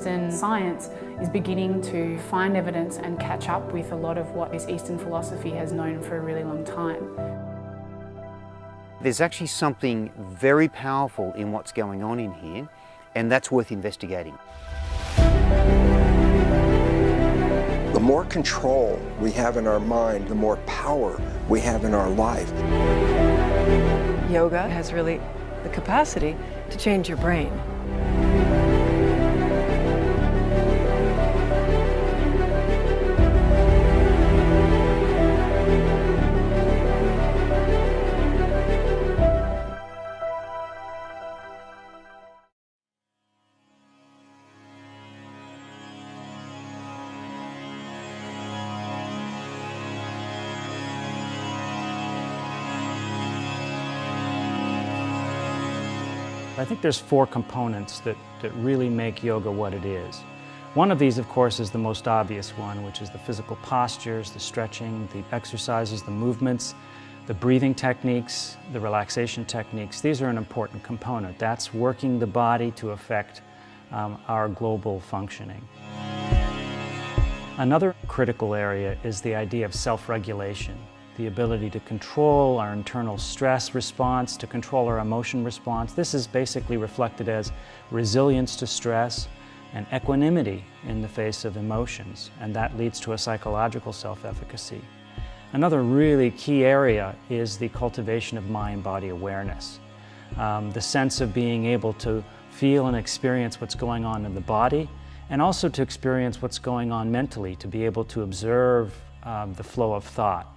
Western science is beginning to find evidence and catch up with a lot of what this Eastern philosophy has known for a really long time. There's actually something very powerful in what's going on in here, and that's worth investigating. The more control we have in our mind, the more power we have in our life. Yoga has really the capacity to change your brain. I think there's 4 components that really make yoga what it is. One of these, of course, is the most obvious one, which is the physical postures, the stretching, the exercises, the movements, the breathing techniques, the relaxation techniques. These are an important component. That's working the body to affect our global functioning. Another critical area is the idea of self-regulation. The ability to control our internal stress response, to control our emotion response. This is basically reflected as resilience to stress and equanimity in the face of emotions, and that leads to a psychological self-efficacy. Another really key area is the cultivation of mind-body awareness. The sense of being able to feel and experience what's going on in the body, and also to experience what's going on mentally, to be able to observe the flow of thought.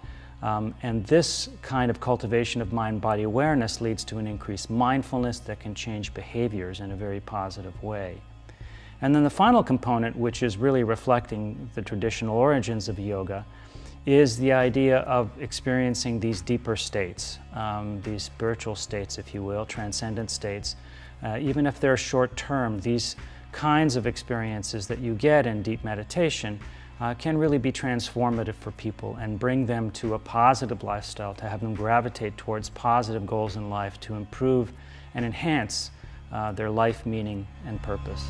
And this kind of cultivation of mind-body awareness leads to an increased mindfulness that can change behaviors in a very positive way. And then the final component, which is really reflecting the traditional origins of yoga, is the idea of experiencing these deeper states, these spiritual states, if you will, transcendent states. Even if they're short-term, these kinds of experiences that you get in deep meditation can really be transformative for people and bring them to a positive lifestyle, to have them gravitate towards positive goals in life, to improve and enhance their life meaning and purpose.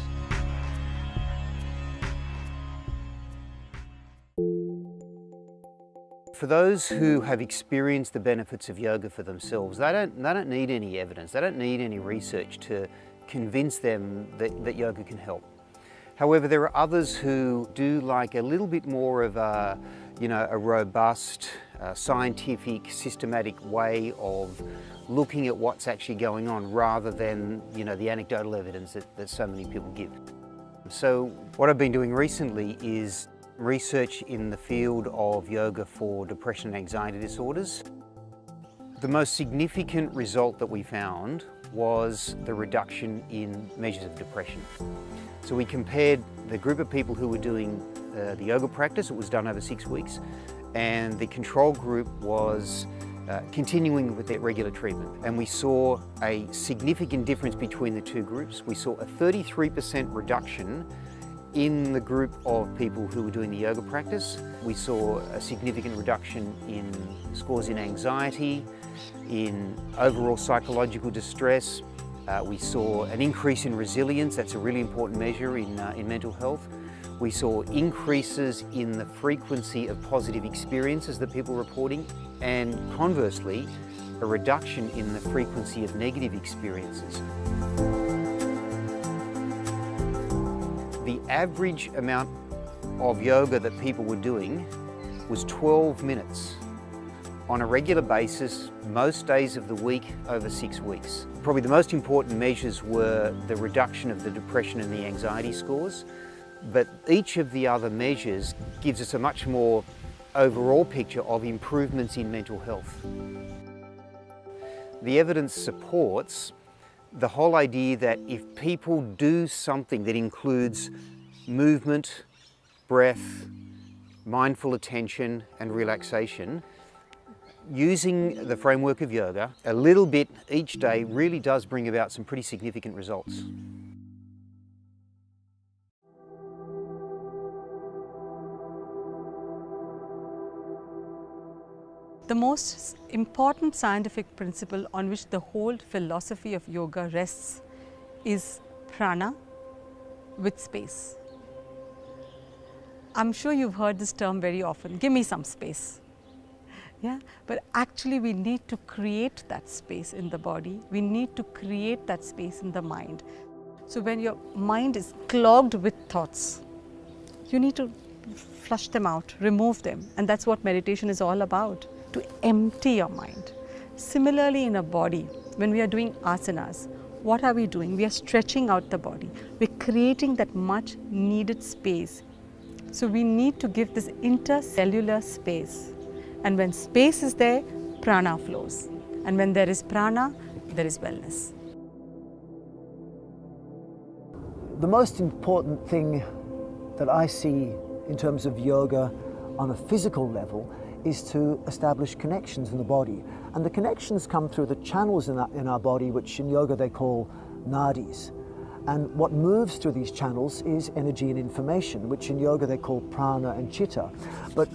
For those who have experienced the benefits of yoga for themselves, they don't need any evidence, they don't need any research to convince them that yoga can help. However, there are others who do like a little bit more of a robust, scientific, systematic way of looking at what's actually going on rather than, the anecdotal evidence that so many people give. So what I've been doing recently is research in the field of yoga for depression and anxiety disorders. The most significant result that we found was the reduction in measures of depression. So we compared the group of people who were doing the yoga practice, it was done over 6 weeks, and the control group was continuing with their regular treatment. And we saw a significant difference between the two groups. We saw a 33% reduction in the group of people who were doing the yoga practice. We saw a significant reduction in scores in anxiety, in overall psychological distress. We saw an increase in resilience. That's a really important measure in mental health. We saw increases in the frequency of positive experiences that people were reporting, and conversely, a reduction in the frequency of negative experiences. The average amount of yoga that people were doing was 12 minutes on a regular basis, most days of the week over 6 weeks. Probably the most important measures were the reduction of the depression and the anxiety scores, but each of the other measures gives us a much more overall picture of improvements in mental health. The evidence supports the whole idea that if people do something that includes movement, breath, mindful attention and relaxation, using the framework of yoga, a little bit each day really does bring about some pretty significant results. The most important scientific principle on which the whole philosophy of yoga rests is prana, with space. I'm sure you've heard this term very often, give me some space. Yeah? But actually we need to create that space in the body. We need to create that space in the mind. So when your mind is clogged with thoughts, you need to flush them out, remove them. And that's what meditation is all about, to empty your mind. Similarly in a body, when we are doing asanas, what are we doing? We are stretching out the body. We're creating that much needed space. So we need to give this intercellular space. And when space is there, prana flows. And when there is prana, there is wellness. The most important thing that I see in terms of yoga on a physical level is to establish connections in the body. And the connections come through the channels in our body, which in yoga they call nadis. And what moves through these channels is energy and information, which in yoga they call prana and chitta. But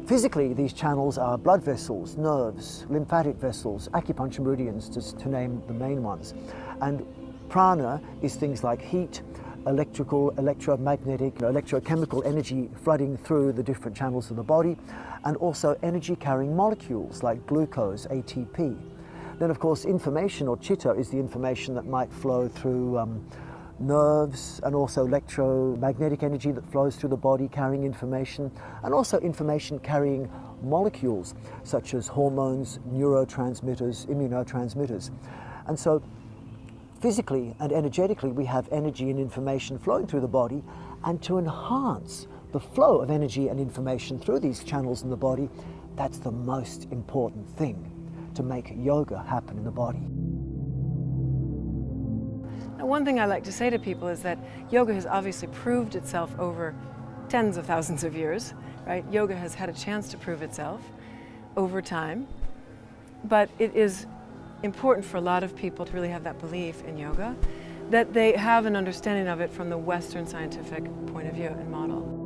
physically, these channels are blood vessels, nerves, lymphatic vessels, acupuncture meridians, just to name the main ones. And prana is things like heat, electrical, electromagnetic, electrochemical energy flooding through the different channels of the body, and also energy-carrying molecules like glucose, ATP. Then, of course, information, or chitta, is the information that might flow through nerves, and also electromagnetic energy that flows through the body carrying information, and also information carrying molecules such as hormones, neurotransmitters, immunotransmitters. And so physically and energetically we have energy and information flowing through the body, and to enhance the flow of energy and information through these channels in the body, that's the most important thing to make yoga happen in the body. Now, one thing I like to say to people is that yoga has obviously proved itself over tens of thousands of years, right? Yoga has had a chance to prove itself over time, but it is important for a lot of people to really have that belief in yoga, that they have an understanding of it from the Western scientific point of view and model.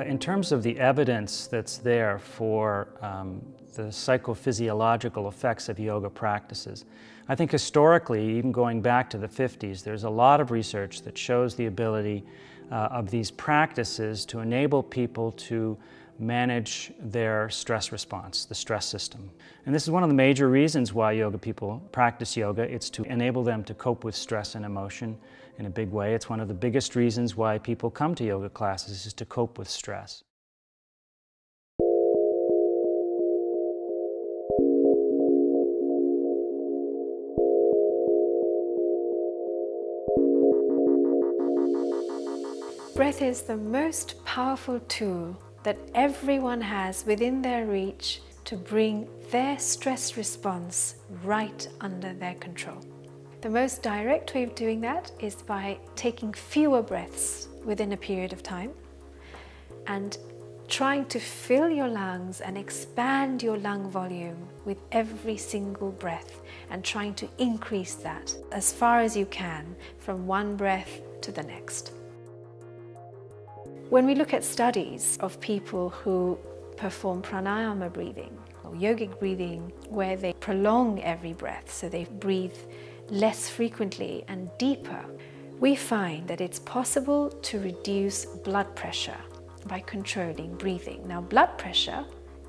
In terms of the evidence that's there for the psychophysiological effects of yoga practices, I think historically, even going back to the 50s, there's a lot of research that shows the ability of these practices to enable people to manage their stress response, the stress system. And this is one of the major reasons why yoga people practice yoga. It's to enable them to cope with stress and emotion in a big way. It's one of the biggest reasons why people come to yoga classes, is to cope with stress. Breath is the most powerful tool that everyone has within their reach to bring their stress response right under their control. The most direct way of doing that is by taking fewer breaths within a period of time and trying to fill your lungs and expand your lung volume with every single breath, and trying to increase that as far as you can from one breath to the next. When we look at studies of people who perform pranayama breathing or yogic breathing, where they prolong every breath, so they breathe less frequently and deeper, we find that it's possible to reduce blood pressure by controlling breathing. Now, blood pressure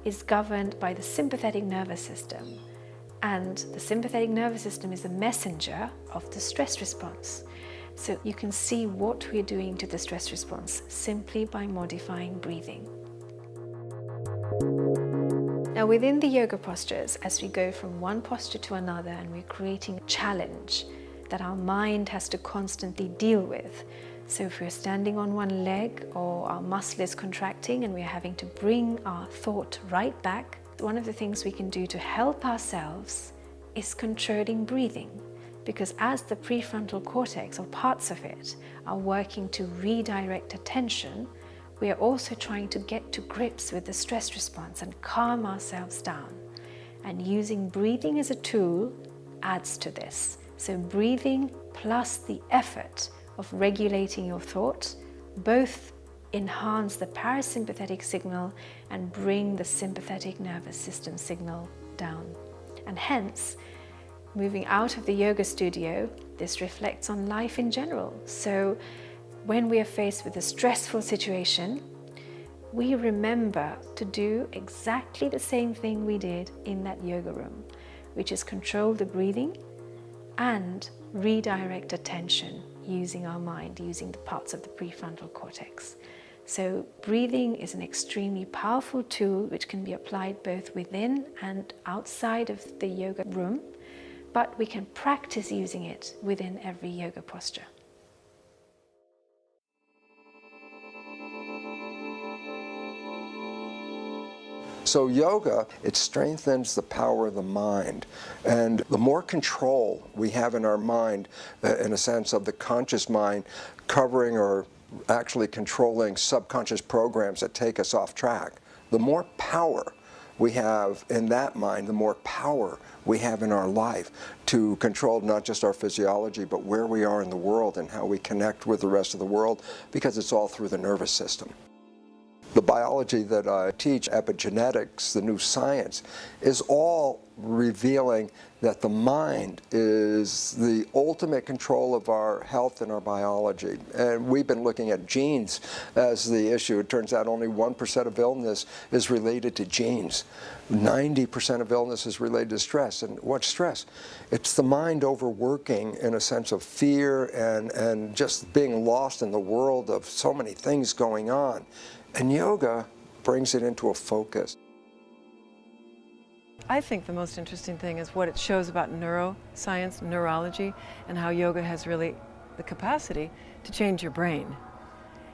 is governed by the sympathetic nervous system, and the sympathetic nervous system is a messenger of the stress response. So you can see what we're doing to the stress response simply by modifying breathing. Now, within the yoga postures, as we go from one posture to another and we're creating a challenge that our mind has to constantly deal with. So if we're standing on one leg or our muscle is contracting and we're having to bring our thought right back, one of the things we can do to help ourselves is controlling breathing. Because as the prefrontal cortex, or parts of it, are working to redirect attention, we are also trying to get to grips with the stress response and calm ourselves down. And using breathing as a tool adds to this. So breathing plus the effort of regulating your thought both enhance the parasympathetic signal and bring the sympathetic nervous system signal down. And hence, Moving out of the yoga studio, this reflects on life in general. So when we are faced with a stressful situation, we remember to do exactly the same thing we did in that yoga room, which is control the breathing and redirect attention using our mind, using the parts of the prefrontal cortex. So breathing is an extremely powerful tool which can be applied both within and outside of the yoga room, but we can practice using it within every yoga posture. So yoga, it strengthens the power of the mind. And the more control we have in our mind, in a sense of the conscious mind, covering or actually controlling subconscious programs that take us off track, the more power we have in that mind, the more power we have in our life to control not just our physiology, but where we are in the world and how we connect with the rest of the world, because it's all through the nervous system. The biology that I teach, epigenetics, the new science, is all revealing that the mind is the ultimate control of our health and our biology. And we've been looking at genes as the issue. It turns out only 1% of illness is related to genes. 90% of illness is related to stress. And what's stress? It's the mind overworking in a sense of fear and just being lost in the world of so many things going on. And yoga brings it into a focus. I think the most interesting thing is what it shows about neuroscience, neurology, and how yoga has really the capacity to change your brain.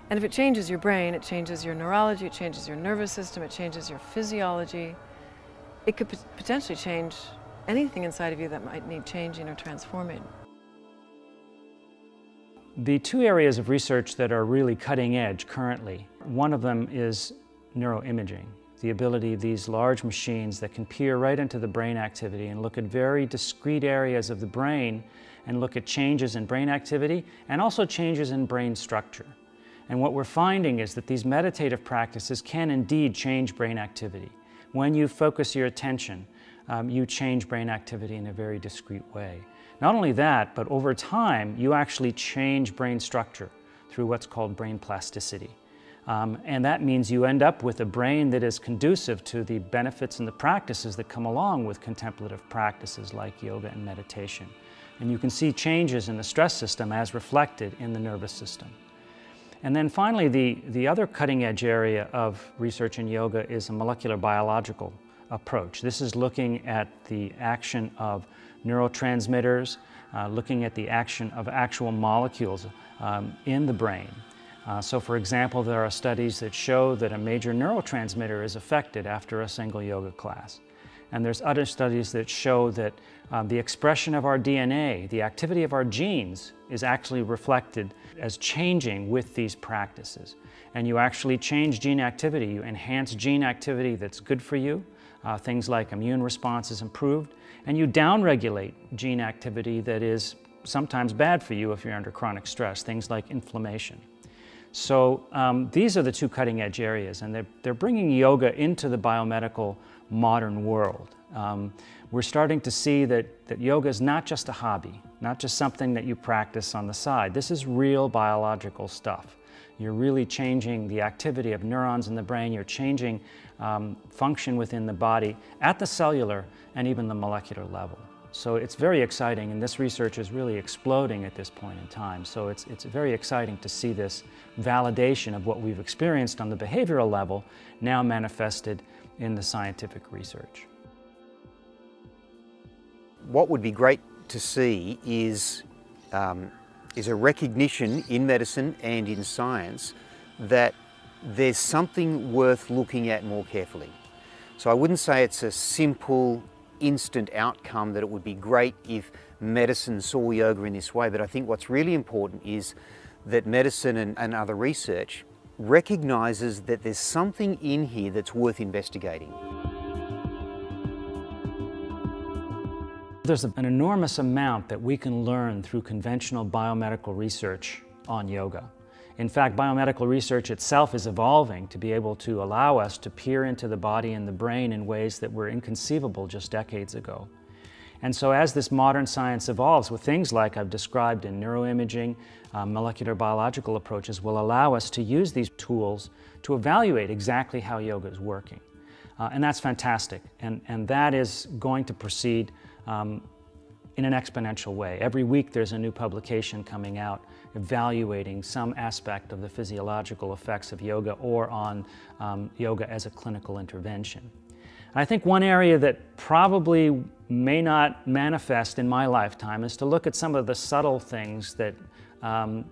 And if it changes your brain, it changes your neurology, it changes your nervous system, it changes your physiology. It could potentially change anything inside of you that might need changing or transforming. The two areas of research that are really cutting edge currently, one of them is neuroimaging, the ability of these large machines that can peer right into the brain activity and look at very discrete areas of the brain and look at changes in brain activity and also changes in brain structure. And what we're finding is that these meditative practices can indeed change brain activity. When you focus your attention, you change brain activity in a very discrete way. Not only that, but over time, you actually change brain structure through what's called brain plasticity. And that means you end up with a brain that is conducive to the benefits and the practices that come along with contemplative practices like yoga and meditation. And you can see changes in the stress system as reflected in the nervous system. And then finally, the other cutting edge area of research in yoga is a molecular biological approach. This is looking at the action of neurotransmitters, looking at the action of actual molecules in the brain. So for example, there are studies that show that a major neurotransmitter is affected after a single yoga class. And there's other studies that show that the expression of our DNA, the activity of our genes, is actually reflected as changing with these practices. And you actually change gene activity, you enhance gene activity that's good for you, things like immune response is improved, and you downregulate gene activity that is sometimes bad for you if you're under chronic stress, things like inflammation. So these are the two cutting edge areas, and they're bringing yoga into the biomedical modern world. We're starting to see that yoga is not just a hobby, not just something that you practice on the side. This is real biological stuff. You're really changing the activity of neurons in the brain. You're changing function within the body at the cellular and even the molecular level. So it's very exciting, and this research is really exploding at this point in time. So it's very exciting to see this validation of what we've experienced on the behavioral level now manifested in the scientific research. What would be great to see is a recognition in medicine and in science that there's something worth looking at more carefully. So I wouldn't say it's a simple, instant outcome that it would be great if medicine saw yoga in this way, but I think what's really important is that medicine and other research recognizes that there's something in here that's worth investigating. There's an enormous amount that we can learn through conventional biomedical research on yoga. In fact, biomedical research itself is evolving to be able to allow us to peer into the body and the brain in ways that were inconceivable just decades ago. And so as this modern science evolves with things like I've described in neuroimaging, molecular biological approaches will allow us to use these tools to evaluate exactly how yoga is working. And that's fantastic. And that is going to proceed in an exponential way. Every week there's a new publication coming out evaluating some aspect of the physiological effects of yoga or on yoga as a clinical intervention. And I think one area that probably may not manifest in my lifetime is to look at some of the subtle things that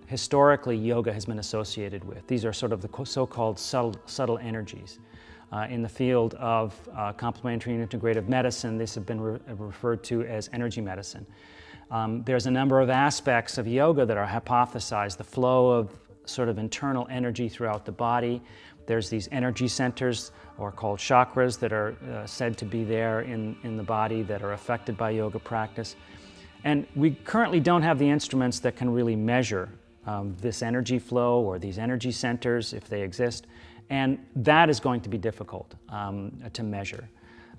historically yoga has been associated with. These are sort of the so-called subtle energies. In the field of complementary and integrative medicine, these have been referred to as energy medicine. There's a number of aspects of yoga that are hypothesized, the flow of sort of internal energy throughout the body. There's these energy centers, or called chakras, that are said to be there in the body that are affected by yoga practice. And we currently don't have the instruments that can really measure this energy flow or these energy centers, if they exist. And that is going to be difficult to measure.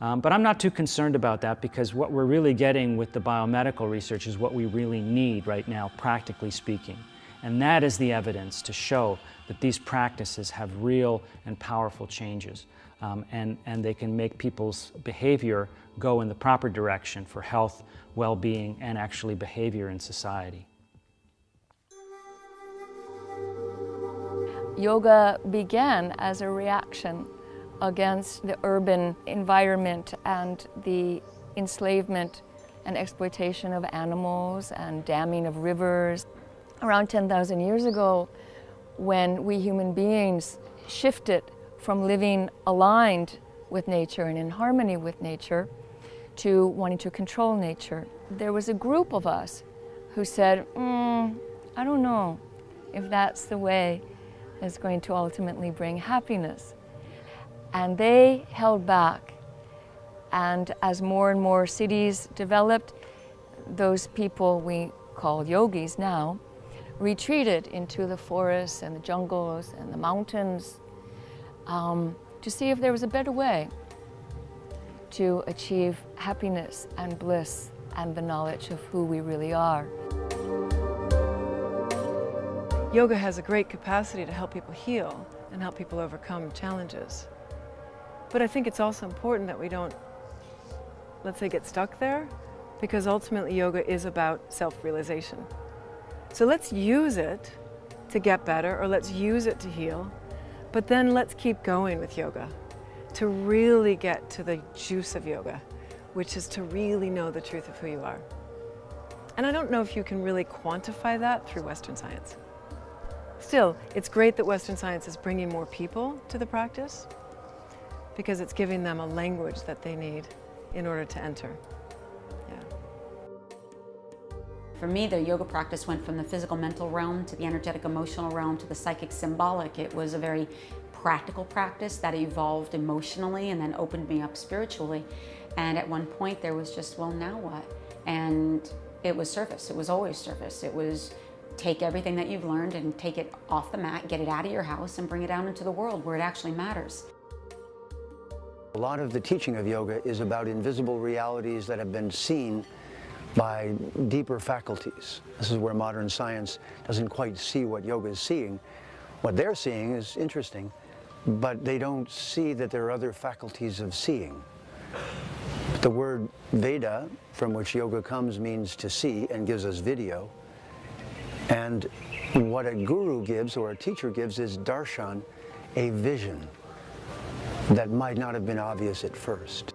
But I'm not too concerned about that, because what we're really getting with the biomedical research is what we really need right now, practically speaking. And that is the evidence to show that these practices have real and powerful changes. And they can make people's behavior go in the proper direction for health, well-being, and actually behavior in society. Yoga began as a reaction against the urban environment and the enslavement and exploitation of animals and damming of rivers. Around 10,000 years ago, when we human beings shifted from living aligned with nature and in harmony with nature to wanting to control nature, there was a group of us who said, I don't know if that's the way is going to ultimately bring happiness. And they held back. And as more and more cities developed, those people we call yogis now retreated into the forests and the jungles and the mountains to see if there was a better way to achieve happiness and bliss and the knowledge of who we really are. Yoga has a great capacity to help people heal and help people overcome challenges. But I think it's also important that we don't, let's say, get stuck there, because ultimately yoga is about self-realization. So let's use it to get better, or let's use it to heal, but then let's keep going with yoga to really get to the juice of yoga, which is to really know the truth of who you are. And I don't know if you can really quantify that through Western science. Still, it's great that Western science is bringing more people to the practice, because it's giving them a language that they need in order to enter. Yeah. For me, the yoga practice went from the physical mental realm to the energetic emotional realm to the psychic symbolic. It was a very practical practice that evolved emotionally and then opened me up spiritually. And at one point there was just, well, now what? And it was service. It was always service. It was take everything that you've learned and take it off the mat, get it out of your house and bring it out into the world where it actually matters. A lot of the teaching of yoga is about invisible realities that have been seen by deeper faculties. This is where modern science doesn't quite see what yoga is seeing. What they're seeing is interesting, but they don't see that there are other faculties of seeing. The word Veda, from which yoga comes, means to see and gives us video. And what a guru gives, or a teacher gives, is darshan, a vision that might not have been obvious at first.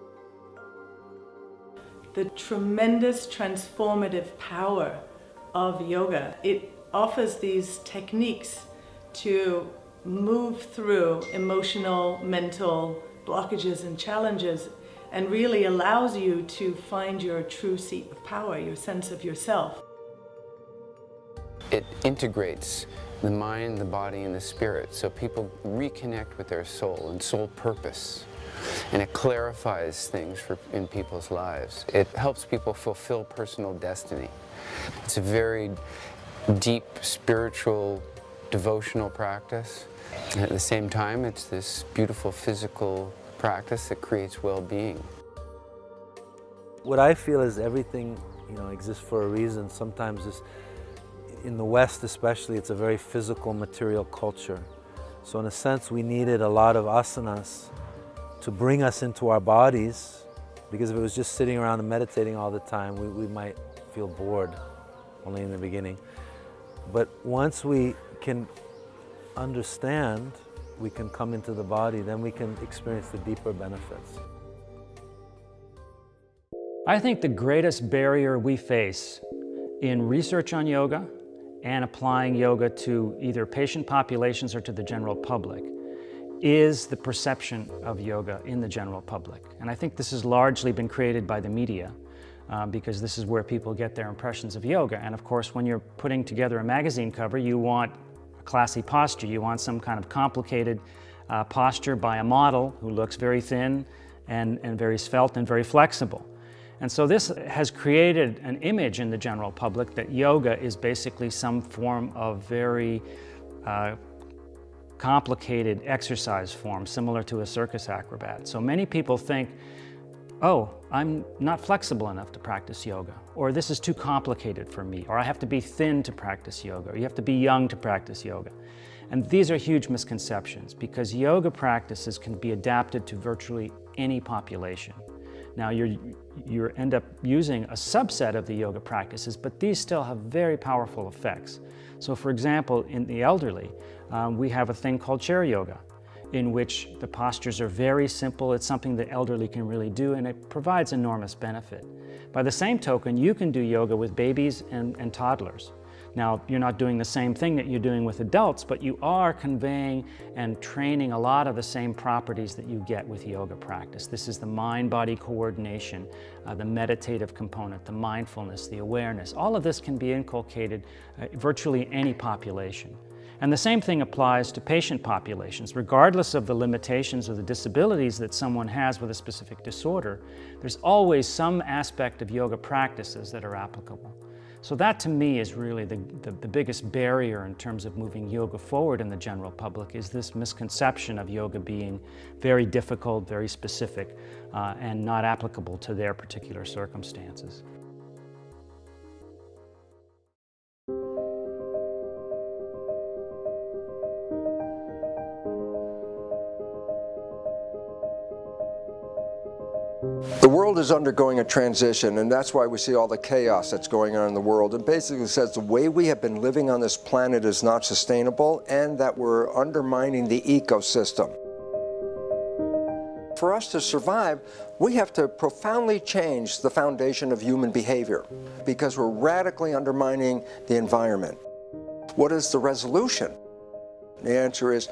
The tremendous transformative power of yoga. It offers these techniques to move through emotional, mental blockages and challenges, and really allows you to find your true seat of power, your sense of yourself. It integrates the mind, the body, and the spirit, so people reconnect with their soul and soul purpose. And it clarifies things in people's lives. It helps people fulfill personal destiny. It's a very deep, spiritual, devotional practice. And at the same time, it's this beautiful physical practice that creates well-being. What I feel is everything, exists for a reason. Sometimes in the West especially, it's a very physical, material culture. So in a sense, we needed a lot of asanas to bring us into our bodies, because if it was just sitting around and meditating all the time, we might feel bored, only in the beginning. But once we can understand, we can come into the body, then we can experience the deeper benefits. I think the greatest barrier we face in research on yoga and applying yoga to either patient populations or to the general public is the perception of yoga in the general public. And I think this has largely been created by the media because this is where people get their impressions of yoga. And of course, when you're putting together a magazine cover, you want a classy posture. You want some kind of complicated posture by a model who looks very thin and very svelte and very flexible. And so this has created an image in the general public that yoga is basically some form of very complicated exercise form, similar to a circus acrobat. So many people think, oh, I'm not flexible enough to practice yoga, or this is too complicated for me, or I have to be thin to practice yoga, or you have to be young to practice yoga. And these are huge misconceptions, because yoga practices can be adapted to virtually any population. Now you end up using a subset of the yoga practices, but these still have very powerful effects. So for example, in the elderly, we have a thing called chair yoga, in which the postures are very simple. It's something the elderly can really do, and it provides enormous benefit. By the same token, you can do yoga with babies and toddlers. Now, you're not doing the same thing that you're doing with adults, but you are conveying and training a lot of the same properties that you get with yoga practice. This is the mind-body coordination, the meditative component, the mindfulness, the awareness. All of this can be inculcated virtually any population. And the same thing applies to patient populations. Regardless of the limitations or the disabilities that someone has with a specific disorder, there's always some aspect of yoga practices that are applicable. So that to me is really the biggest barrier in terms of moving yoga forward in the general public, is this misconception of yoga being very difficult, very specific, and not applicable to their particular circumstances. The world is undergoing a transition, and that's why we see all the chaos that's going on in the world. It basically says the way we have been living on this planet is not sustainable, and that we're undermining the ecosystem. For us to survive, we have to profoundly change the foundation of human behavior, because we're radically undermining the environment. What is the resolution? The answer is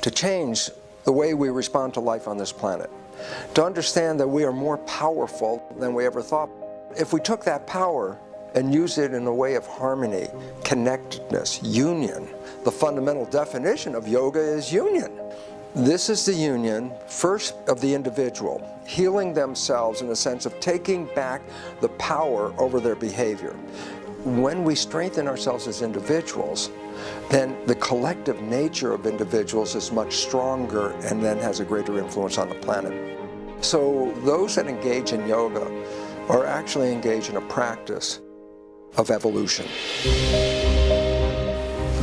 to change the way we respond to life on this planet. To understand that we are more powerful than we ever thought. If we took that power and used it in a way of harmony, connectedness, union, the fundamental definition of yoga is union. This is the union, first of the individual, healing themselves in the sense of taking back the power over their behavior. When we strengthen ourselves as individuals, then the collective nature of individuals is much stronger and then has a greater influence on the planet. So those that engage in yoga are actually engaged in a practice of evolution.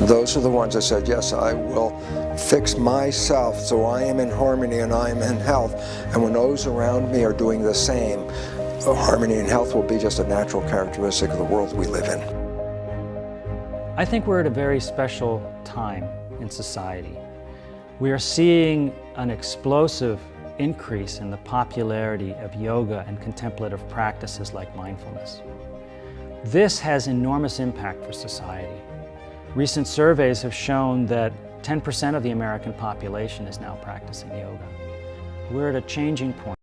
Those are the ones that said, yes, I will fix myself so I am in harmony and I am in health. And when those around me are doing the same, harmony and health will be just a natural characteristic of the world we live in. I think we're at a very special time in society. We are seeing an explosive increase in the popularity of yoga and contemplative practices like mindfulness. This has enormous impact for society. Recent surveys have shown that 10% of the American population is now practicing yoga. We're at a changing point.